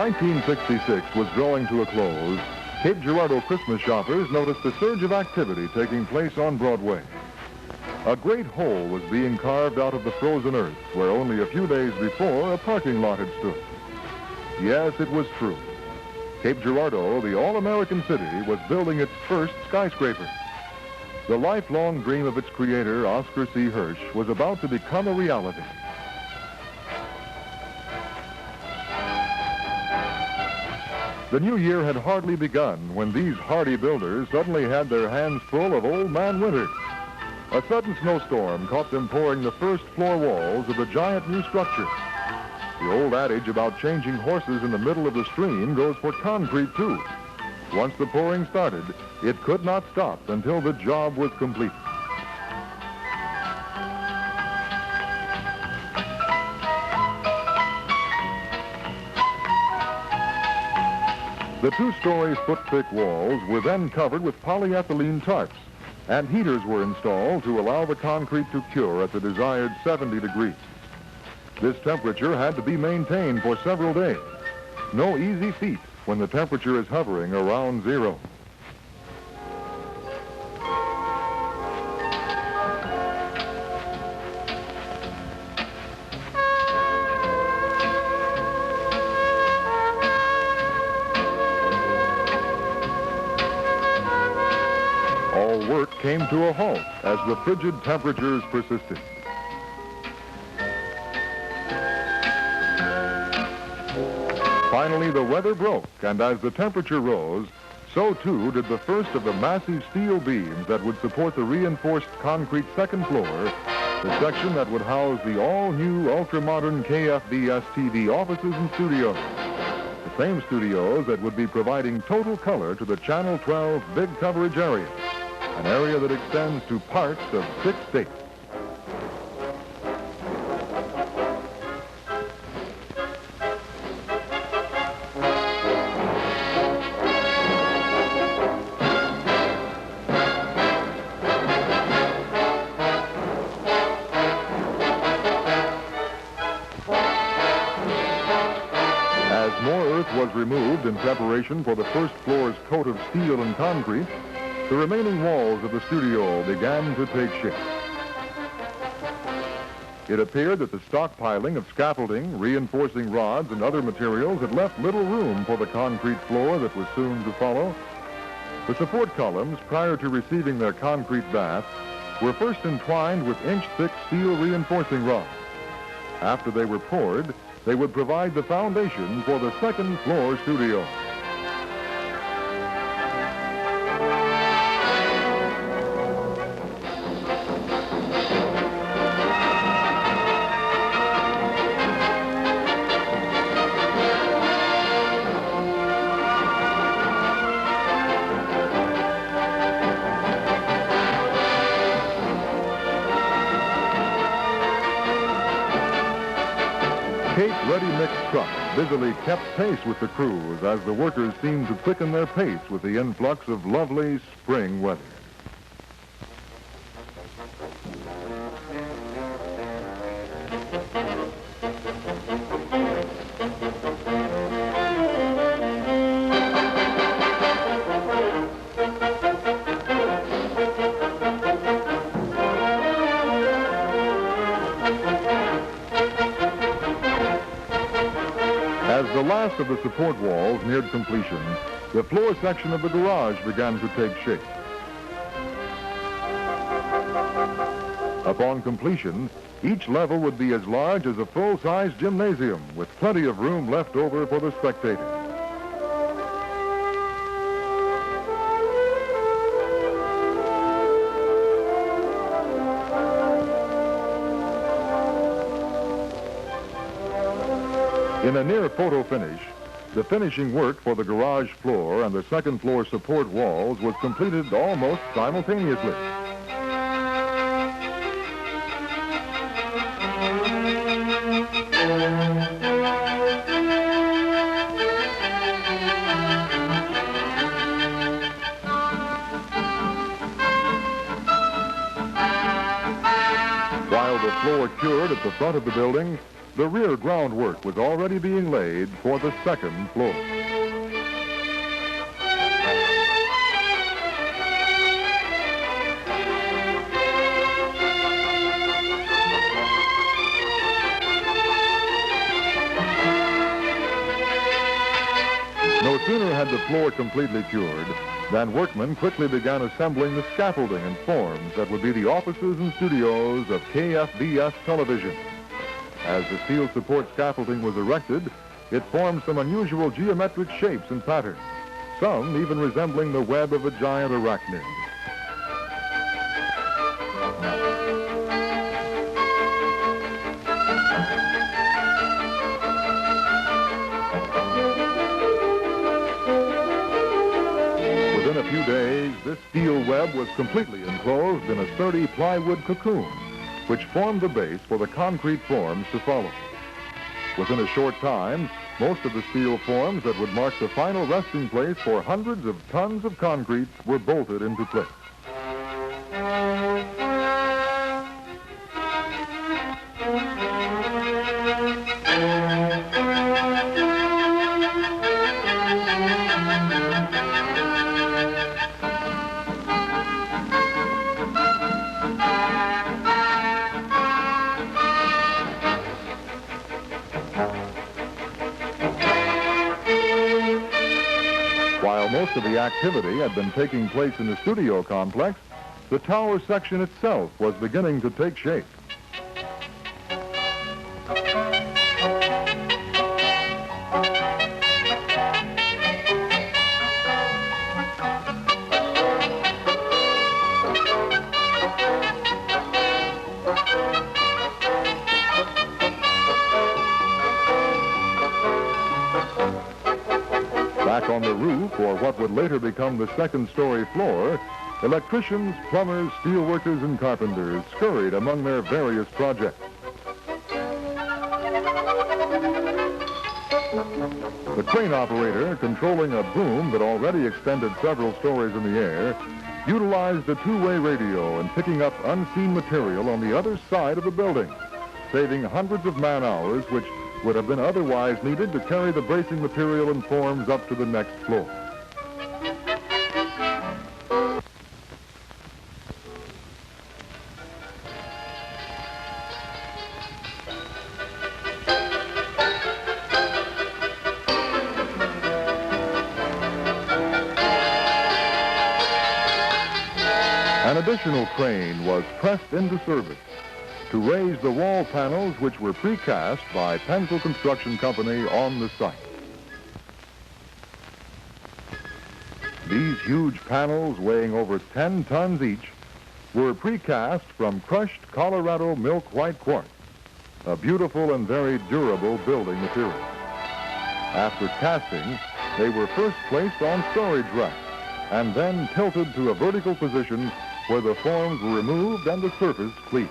1966 was drawing to a close, Cape Girardeau Christmas shoppers noticed a surge of activity taking place on Broadway. A great hole was being carved out of the frozen earth where only a few days before a parking lot had stood. Yes, it was true. Cape Girardeau, the all-American city, was building its first skyscraper. The lifelong dream of its creator, Oscar C. Hirsch, was about to become a reality. The new year had hardly begun when these hardy builders suddenly had their hands full of Old Man Winter. A sudden snowstorm caught them pouring the first floor walls of the giant new structure. The old adage about changing horses in the middle of the stream goes for concrete, too. Once the pouring started, it could not stop until the job was complete. The 2-story foot-thick walls were then covered with polyethylene tarps, and heaters were installed to allow the concrete to cure at the desired 70 degrees. This temperature had to be maintained for several days. No easy feat when the temperature is hovering around zero. All work came to a halt as the frigid temperatures persisted. Finally, the weather broke, and as the temperature rose, so too did the first of the massive steel beams that would support the reinforced concrete second floor, the section that would house the all-new, ultra-modern KFVS-TV offices and studios. The same studios that would be providing total color to the Channel 12 big coverage area, an area that extends to parts of 6 states. As more earth was removed in preparation for the first floor's coat of steel and concrete, the remaining walls of the studio began to take shape. It appeared that the stockpiling of scaffolding, reinforcing rods, and other materials had left little room for the concrete floor that was soon to follow. The support columns, prior to receiving their concrete bath, were first entwined with inch-thick steel reinforcing rods. After they were poured, they would provide the foundation for the second floor studio. Cape ready-mix trucks busily kept pace with the crews as the workers seemed to quicken their pace with the influx of lovely spring weather. As the last of the support walls neared completion, the floor section of the garage began to take shape. Upon completion, each level would be as large as a full-size gymnasium with plenty of room left over for the spectators. In a near photo finish, the finishing work for the garage floor and the second floor support walls was completed almost simultaneously. While the floor cured at the front of the building, the rear groundwork was already being laid for the second floor. No sooner had the floor completely cured than workmen quickly began assembling the scaffolding and forms that would be the offices and studios of KFVS television. As the steel support scaffolding was erected, it formed some unusual geometric shapes and patterns, some even resembling the web of a giant arachnid. Within a few days, this steel web was completely enclosed in a sturdy plywood cocoon, which formed the base for the concrete forms to follow. Within a short time, most of the steel forms that would mark the final resting place for hundreds of tons of concrete were bolted into place. While most of the activity had been taking place in the studio complex, the tower section itself was beginning to take shape. Back on the roof, or what would later become the second-story floor, electricians, plumbers, steelworkers, and carpenters scurried among their various projects. The crane operator, controlling a boom that already extended several stories in the air, utilized a two-way radio in picking up unseen material on the other side of the building, saving hundreds of man-hours which would have been otherwise needed to carry the bracing material and forms up to the next floor. An additional crane was pressed into service to raise the wall panels which were precast by Pencil Construction Company on the site. These huge panels, weighing over 10 tons each, were precast from crushed Colorado milk white quartz, a beautiful and very durable building material. After casting, they were first placed on storage racks and then tilted to a vertical position where the forms were removed and the surface cleaned.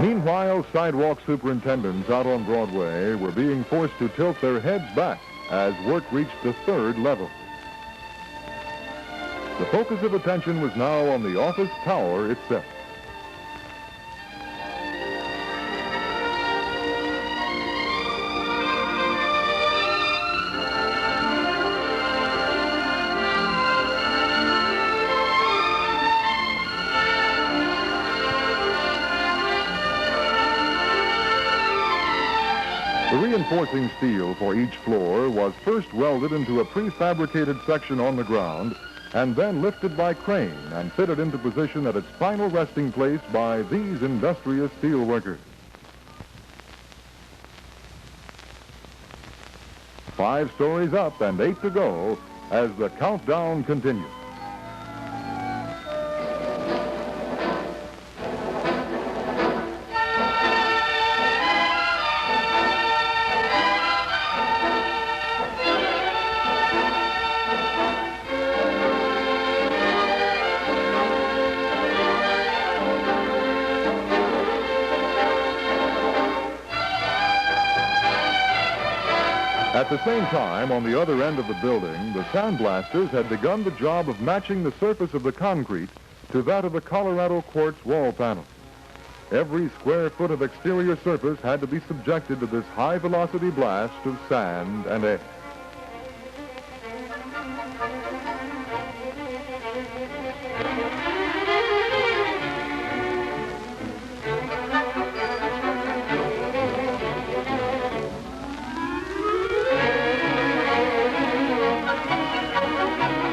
Meanwhile, sidewalk superintendents out on Broadway were being forced to tilt their heads back as work reached the third level. The focus of attention was now on the office tower itself. The reinforcing steel for each floor was first welded into a prefabricated section on the ground and then lifted by crane and fitted into position at its final resting place by these industrious steel workers. 5 stories up and 8 to go as the countdown continues. At the same time, on the other end of the building, the sandblasters had begun the job of matching the surface of the concrete to that of the Colorado quartz wall panel. Every square foot of exterior surface had to be subjected to this high-velocity blast of sand and air.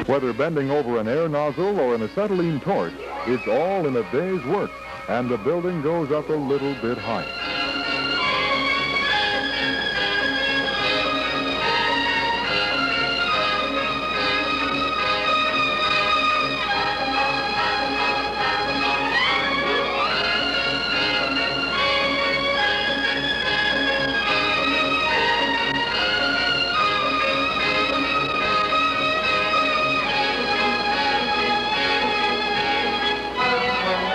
Whether bending over an air nozzle or an acetylene torch, it's all in a day's work, and the building goes up a little bit higher.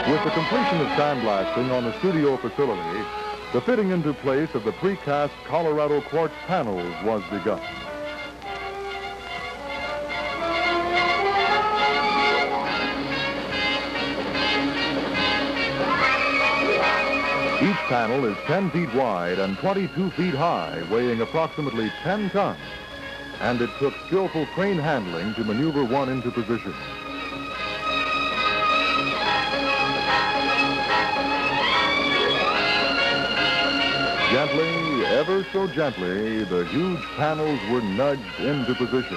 With the completion of sandblasting on the studio facility, the fitting into place of the precast Colorado quartz panels was begun. Each panel is 10 feet wide and 22 feet high, weighing approximately 10 tons, and it took skillful crane handling to maneuver one into position. Gently, ever so gently, the huge panels were nudged into position.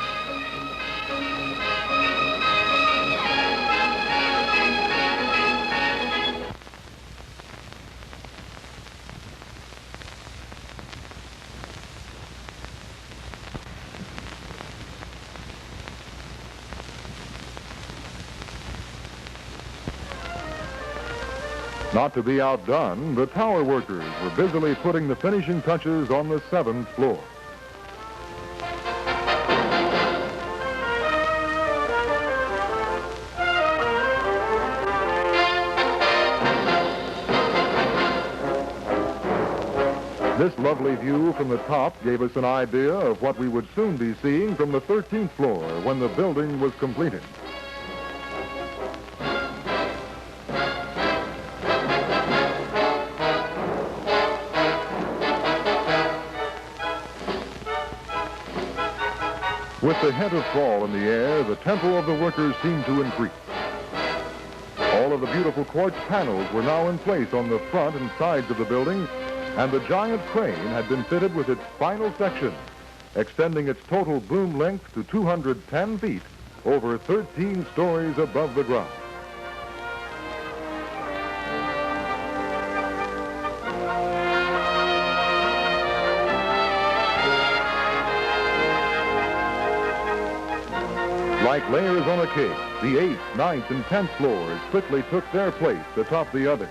Not to be outdone, the tower workers were busily putting the finishing touches on the 7th floor. This lovely view from the top gave us an idea of what we would soon be seeing from the 13th floor when the building was completed. With the hint of fall in the air, the tempo of the workers seemed to increase. All of the beautiful quartz panels were now in place on the front and sides of the building, and the giant crane had been fitted with its final section, extending its total boom length to 210 feet, over 13 stories above the ground. Like layers on a cake, the 8th, 9th, and 10th floors quickly took their place atop the others.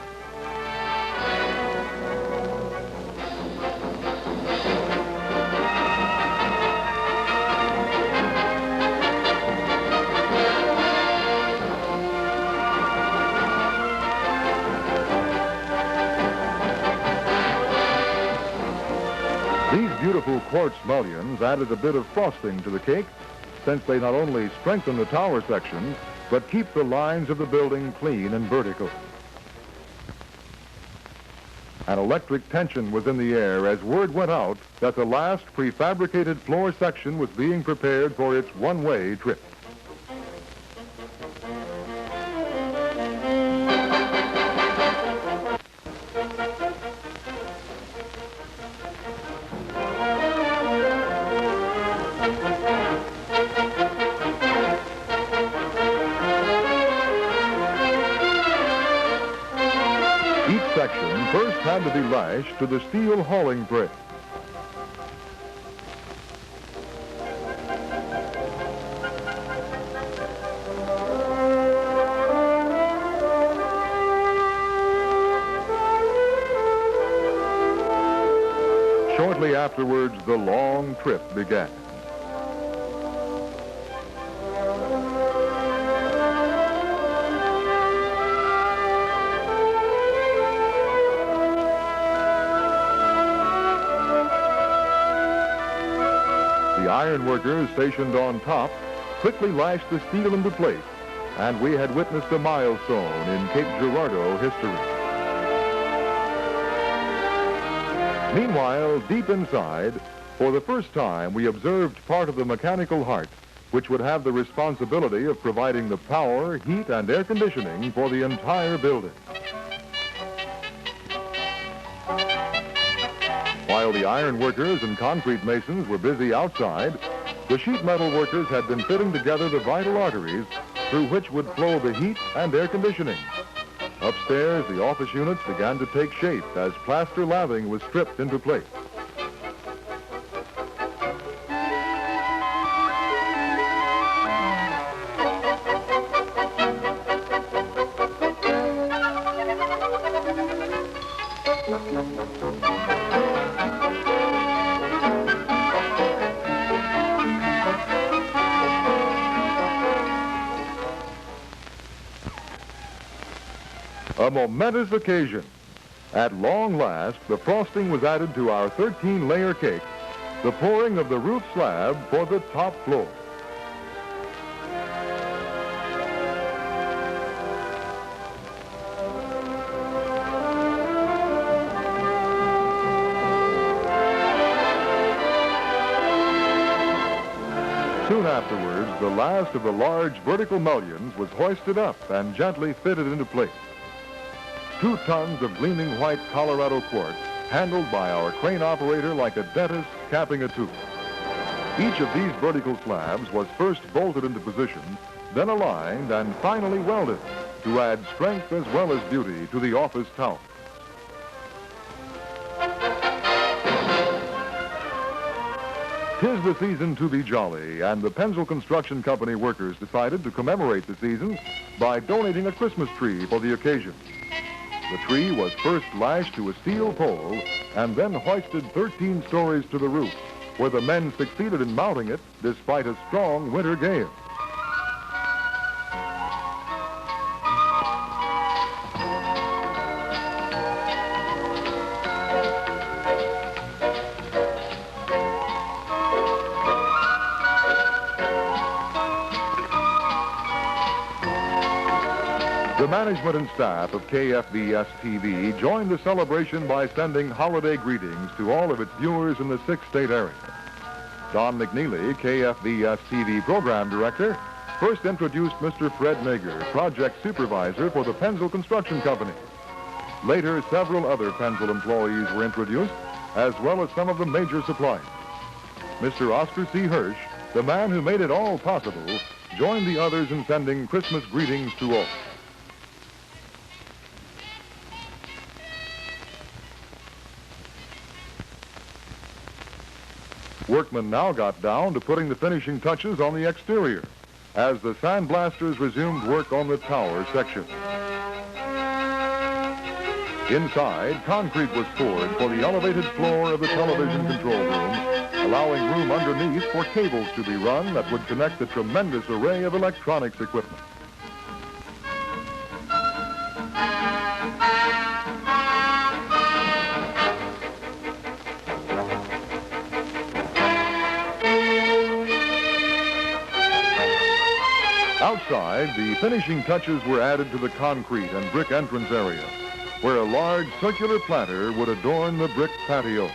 These beautiful quartz mullions added a bit of frosting to the cake, since they not only strengthen the tower section, but keep the lines of the building clean and vertical. An electric tension was in the air as word went out that the last prefabricated floor section was being prepared for its one-way trip. construction first had to be lashed to the steel hauling press. Shortly afterwards, the long trip began. The iron workers stationed on top quickly lashed the steel into place, and we had witnessed a milestone in Cape Girardeau history. Meanwhile, deep inside, for the first time, we observed part of the mechanical heart, which would have the responsibility of providing the power, heat, and air conditioning for the entire building. While the iron workers and concrete masons were busy outside, the sheet metal workers had been fitting together the vital arteries through which would flow the heat and air conditioning. Upstairs, the office units began to take shape as plaster lathing was stripped into place. A momentous occasion. At long last, the frosting was added to our 13-layer cake, the pouring of the roof slab for the top floor. Soon afterwards, the last of the large vertical mullions was hoisted up and gently fitted into place. 2 tons of gleaming white Colorado quartz, handled by our crane operator like a dentist capping a tooth. Each of these vertical slabs was first bolted into position, then aligned and finally welded to add strength as well as beauty to the office tower. Tis the season to be jolly, and the Penzel Construction Company workers decided to commemorate the season by donating a Christmas tree for the occasion. The tree was first lashed to a steel pole and then hoisted 13 stories to the roof, where the men succeeded in mounting it despite a strong winter gale. The management and staff of KFVS-TV joined the celebration by sending holiday greetings to all of its viewers in the 6-state area. Don McNeely, KFVS-TV program director, first introduced Mr. Fred Nager, project supervisor for the Penzel Construction Company. Later, several other Penzel employees were introduced, as well as some of the major suppliers. Mr. Oscar C. Hirsch, the man who made it all possible, joined the others in sending Christmas greetings to all. Workmen now got down to putting the finishing touches on the exterior as the sandblasters resumed work on the tower section. Inside, concrete was poured for the elevated floor of the television control room, allowing room underneath for cables to be run that would connect the tremendous array of electronics equipment. Outside, the finishing touches were added to the concrete and brick entrance area, where a large circular planter would adorn the brick patio.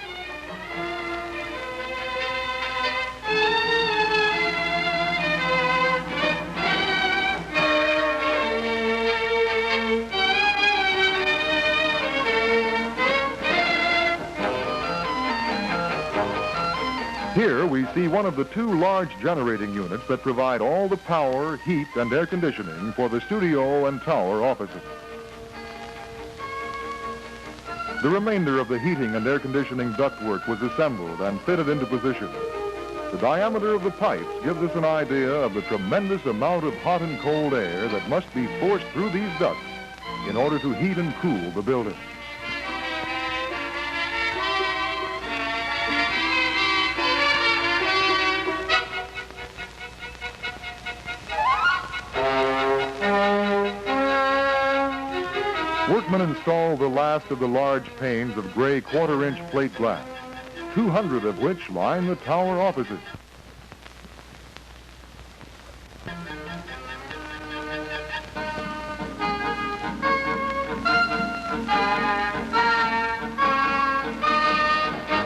Here we see one of the 2 large generating units that provide all the power, heat, and air conditioning for the studio and tower offices. The remainder of the heating and air conditioning ductwork was assembled and fitted into position. The diameter of the pipes gives us an idea of the tremendous amount of hot and cold air that must be forced through these ducts in order to heat and cool the building. Workmen installed the last of the large panes of gray quarter-inch plate glass, 200 of which line the tower offices.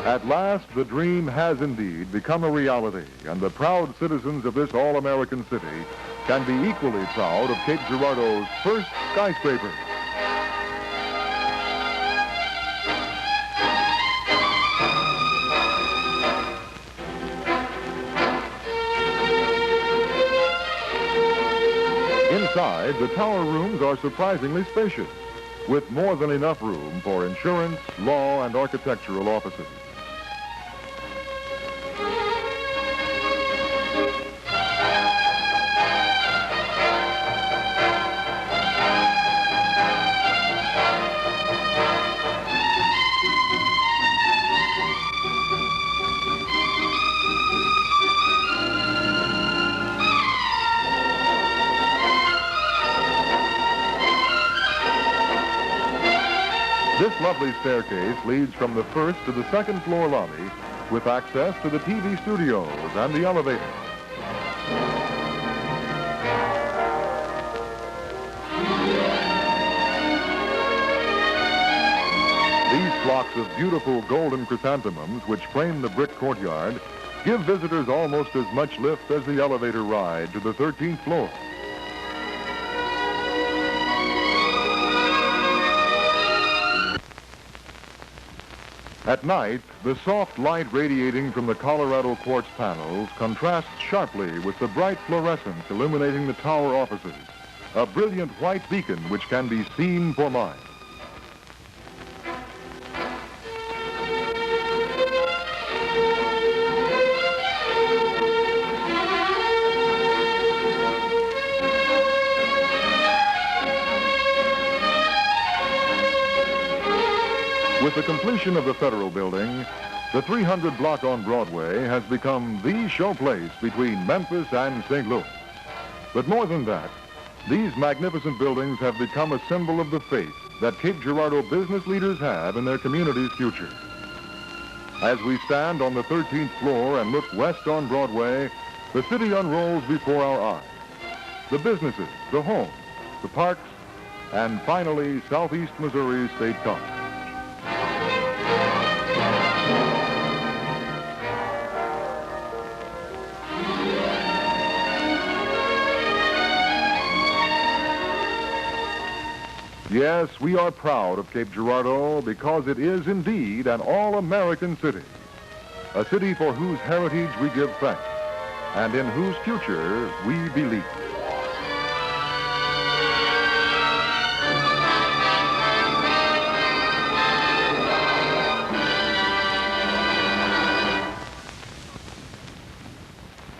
At last, the dream has indeed become a reality, and the proud citizens of this all-American city can be equally proud of Cape Girardeau's first skyscraper. Inside, the tower rooms are surprisingly spacious, with more than enough room for insurance, law, and architectural offices. This lovely staircase leads from the first to the second floor lobby with access to the TV studios and the elevator. These flocks of beautiful golden chrysanthemums which frame the brick courtyard give visitors almost as much lift as the elevator ride to the 13th floor. At night, the soft light radiating from the Colorado quartz panels contrasts sharply with the bright fluorescence illuminating the tower offices, a brilliant white beacon which can be seen for miles. With the completion of the Federal Building, the 300 block on Broadway has become the showplace between Memphis and St. Louis. But more than that, these magnificent buildings have become a symbol of the faith that Cape Girardeau business leaders have in their community's future. As we stand on the 13th floor and look west on Broadway, the city unrolls before our eyes. The businesses, the homes, the parks, and finally, Southeast Missouri's State College. Yes, we are proud of Cape Girardeau because it is indeed an all-American city. A city for whose heritage we give thanks and in whose future we believe.